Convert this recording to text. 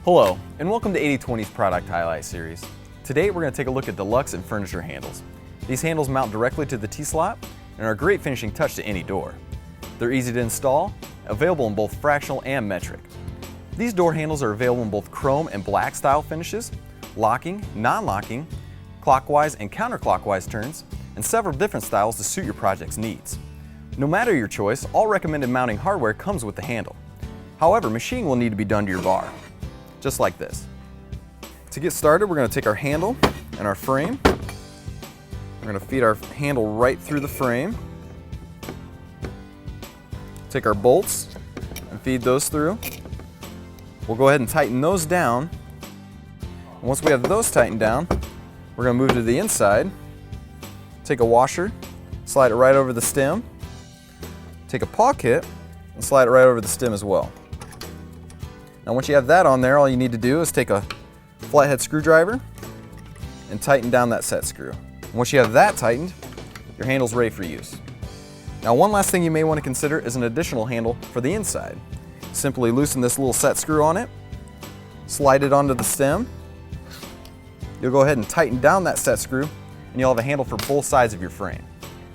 Hello, and welcome to 80/20's Product Highlight Series. Today we're going to take a look at Deluxe and furniture handles. These handles mount directly to the T-slot and are a great finishing touch to any door. They're easy to install, available in both fractional and metric. These door handles are available in both chrome and black style finishes, locking, non-locking, clockwise and counterclockwise turns, and several different styles to suit your project's needs. No matter your choice, all recommended mounting hardware comes with the handle. However, machining will need to be done to your bar, just like this. To get started, we're going to take our handle and our frame. We're going to feed our handle right through the frame. Take our bolts and feed those through. We'll go ahead and tighten those down. And once we have those tightened down, we're going to move to the inside. Take a washer, slide it right over the stem. Take a paw kit and slide it right over the stem as well. Now once you have that on there, all you need to do is take a flathead screwdriver and tighten down that set screw. And once you have that tightened, your handle's ready for use. Now one last thing you may want to consider is an additional handle for the inside. Simply loosen this little set screw on it, slide it onto the stem. You'll go ahead and tighten down that set screw and you'll have a handle for both sides of your frame.